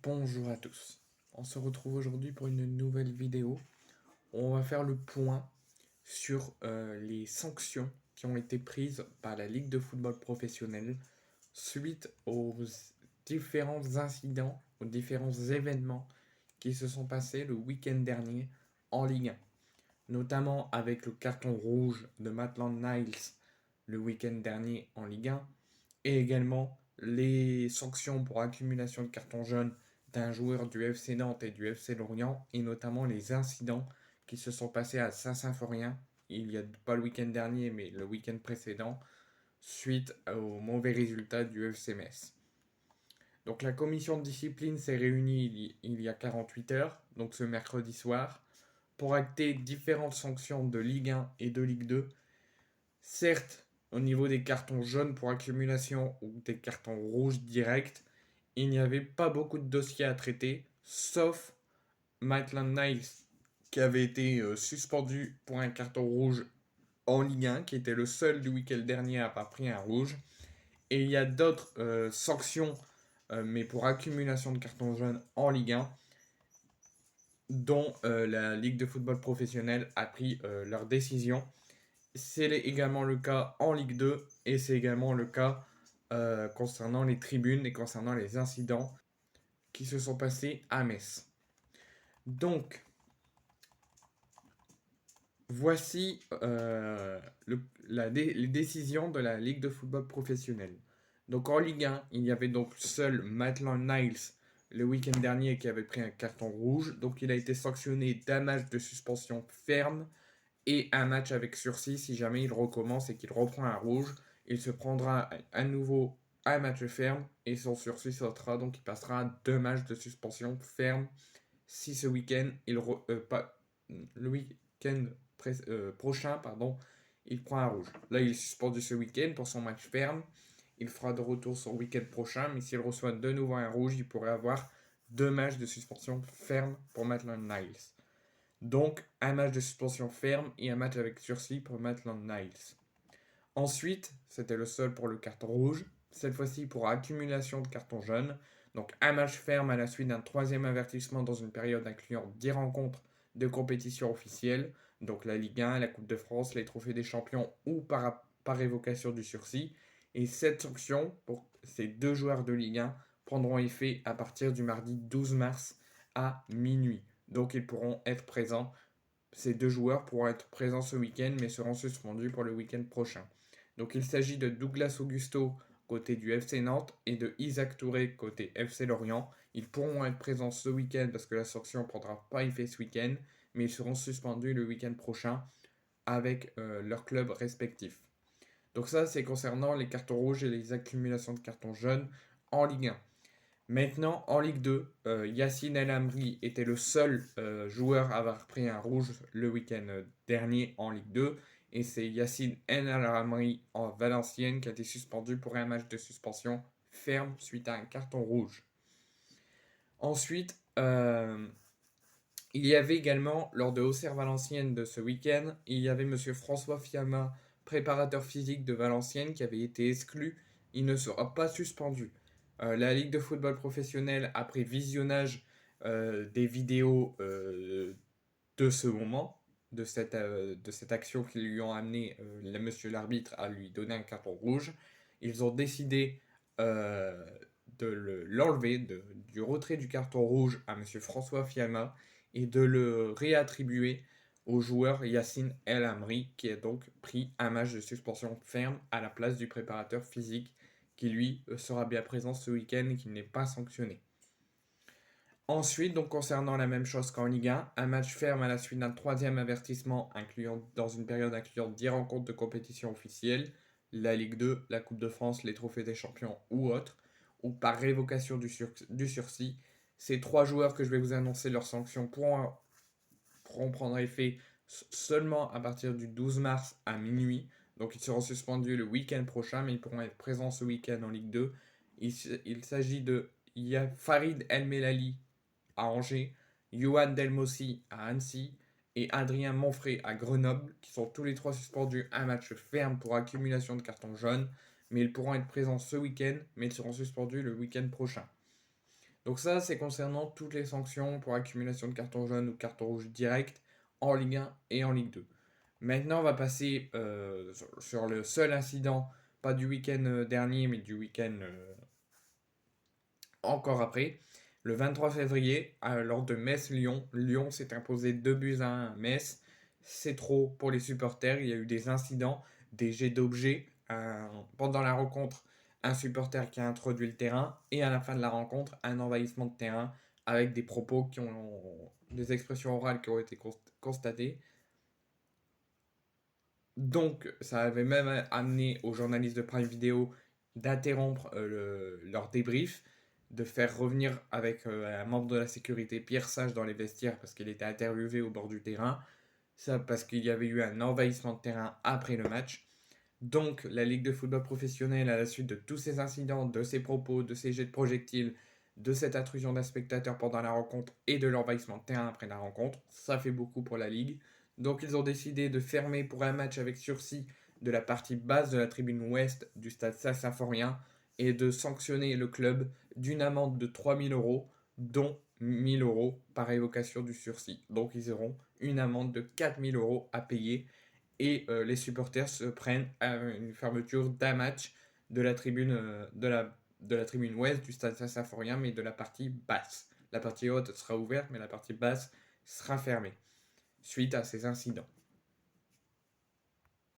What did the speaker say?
Bonjour à tous. On se retrouve aujourd'hui pour une nouvelle vidéo. On va faire le point sur les sanctions qui ont été prises par la Ligue de football professionnel suite aux différents incidents, aux différents événements qui se sont passés le week-end dernier en Ligue 1. Notamment avec le carton rouge de Maitland Niles le week-end dernier en Ligue 1 et également les sanctions pour accumulation de cartons jaunes d'un joueur du FC Nantes et du FC Lorient, et notamment les incidents qui se sont passés à Saint-Symphorien, il y a pas le week-end dernier, mais le week-end précédent, suite aux mauvais résultats du FC Metz. Donc la commission de discipline s'est réunie il y a 48 heures, donc ce mercredi soir, pour acter différentes sanctions de Ligue 1 et de Ligue 2. Certes, au niveau des cartons jaunes pour accumulation ou des cartons rouges directs, il n'y avait pas beaucoup de dossiers à traiter, sauf Maitland Niles qui avait été suspendu pour un carton rouge en Ligue 1, qui était le seul du week-end dernier à avoir pris un rouge. Et il y a d'autres sanctions, mais pour accumulation de cartons jaunes en Ligue 1, dont la Ligue de football professionnel a pris leur décision. C'est également le cas en Ligue 2 et c'est également le cas concernant les tribunes et concernant les incidents qui se sont passés à Metz. Donc, voici les décisions de la Ligue de football professionnel. Donc en Ligue 1, il y avait donc seul Maitland Niles le week-end dernier qui avait pris un carton rouge. Donc il a été sanctionné d'un match de suspension ferme et un match avec sursis. Si jamais il recommence et qu'il reprend un rouge, il se prendra à nouveau un match ferme et son sursis sautera. Donc il passera à 2 matchs de suspension ferme si ce week-end, le week-end prochain, il prend un rouge. Là, il est suspendu ce week-end pour son match ferme. Il fera de retour son week-end prochain, mais s'il reçoit de nouveau un rouge, il pourrait avoir 2 matchs de suspension ferme pour Maitland Niles. Donc, un match de suspension ferme et un match avec sursis pour Maitland Niles. Ensuite, c'était le seul pour le carton rouge, cette fois-ci pour accumulation de cartons jaunes. Donc un match ferme à la suite d'un troisième avertissement dans une période incluant 10 rencontres de compétition officielle, donc la Ligue 1, la Coupe de France, les trophées des champions ou par évocation du sursis. Et cette sanction pour ces deux joueurs de Ligue 1 prendront effet à partir du mardi 12 mars à minuit. Donc ils pourront être présents, ces deux joueurs pourront être présents ce week-end mais seront suspendus pour le week-end prochain. Donc il s'agit de Douglas Augusto côté du FC Nantes et de Isaac Touré côté FC Lorient. Ils pourront être présents ce week-end parce que la sanction ne prendra pas effet ce week-end, mais ils seront suspendus le week-end prochain avec leurs clubs respectifs. Donc ça, c'est concernant les cartons rouges et les accumulations de cartons jaunes en Ligue 1. Maintenant, en Ligue 2, Yacine El Amri était le seul joueur à avoir pris un rouge le week-end dernier en Ligue 2. Et c'est Yacine El Amri en Valenciennes qui a été suspendu pour un match de suspension ferme suite à un carton rouge. Ensuite, il y avait également, lors de Auxerre Valenciennes de ce week-end, il y avait M. François Fiamma, préparateur physique de Valenciennes, qui avait été exclu. Il ne sera pas suspendu. La Ligue de football professionnel, après visionnage des vidéos de ce moment, de cette action qui lui ont amené monsieur l'arbitre à lui donner un carton rouge, ils ont décidé de l'enlever, du retrait du carton rouge à monsieur François Fiamma et de le réattribuer au joueur Yacine El Amri, qui a donc pris un match de suspension ferme à la place du préparateur physique qui lui sera bien présent ce week-end et qui n'est pas sanctionné. Ensuite, donc concernant la même chose qu'en Ligue 1, un match ferme à la suite d'un troisième avertissement dans une période incluant 10 rencontres de compétition officielle, la Ligue 2, la Coupe de France, les trophées des champions ou autres, ou par révocation du sursis. Ces 3 joueurs que je vais vous annoncer leurs sanctions pourront prendre effet seulement à partir du 12 mars à minuit. Donc ils seront suspendus le week-end prochain, mais ils pourront être présents ce week-end en Ligue 2. Il s'agit de Farid El Melali à Angers, Johan Delmossi à Annecy et Adrien Monfray à Grenoble, qui sont tous les 3 suspendus un match ferme pour accumulation de cartons jaunes, mais ils pourront être présents ce week-end, mais ils seront suspendus le week-end prochain. Donc ça, c'est concernant toutes les sanctions pour accumulation de cartons jaunes ou cartons rouges directs en Ligue 1 et en Ligue 2. Maintenant, on va passer sur le seul incident, pas du week-end dernier, mais du week-end encore après. Le 23 février, lors de Metz-Lyon, Lyon s'est imposé 2 buts à 1 à Metz. C'est trop pour les supporters. Il y a eu des incidents, des jets d'objets. Pendant la rencontre, un supporter qui a introduit le terrain. Et à la fin de la rencontre, un envahissement de terrain avec des propos qui ont. Des expressions orales qui ont été constatées. Donc, ça avait même amené aux journalistes de Prime Video d'interrompre leur débrief, de faire revenir avec un membre de la sécurité, Pierre Sage, dans les vestiaires parce qu'il était interviewé au bord du terrain. Ça parce qu'il y avait eu un envahissement de terrain après le match. Donc, la Ligue de football professionnel, à la suite de tous ces incidents, de ces propos, de ces jets de projectiles, de cette intrusion d'un spectateur pendant la rencontre et de l'envahissement de terrain après la rencontre, ça fait beaucoup pour la Ligue. Donc, ils ont décidé de fermer pour un match avec sursis de la partie basse de la tribune ouest du stade Saint-Symphorien et de sanctionner le club d'une amende de 3 000 euros, dont 1 000 euros par évocation du sursis. Donc, ils auront une amende de 4 000 euros à payer et les supporters se prennent à une fermeture d'un match de la tribune, de la tribune ouest du stade Saint-Symphorien, mais de la partie basse. La partie haute sera ouverte, mais la partie basse sera fermée suite à ces incidents.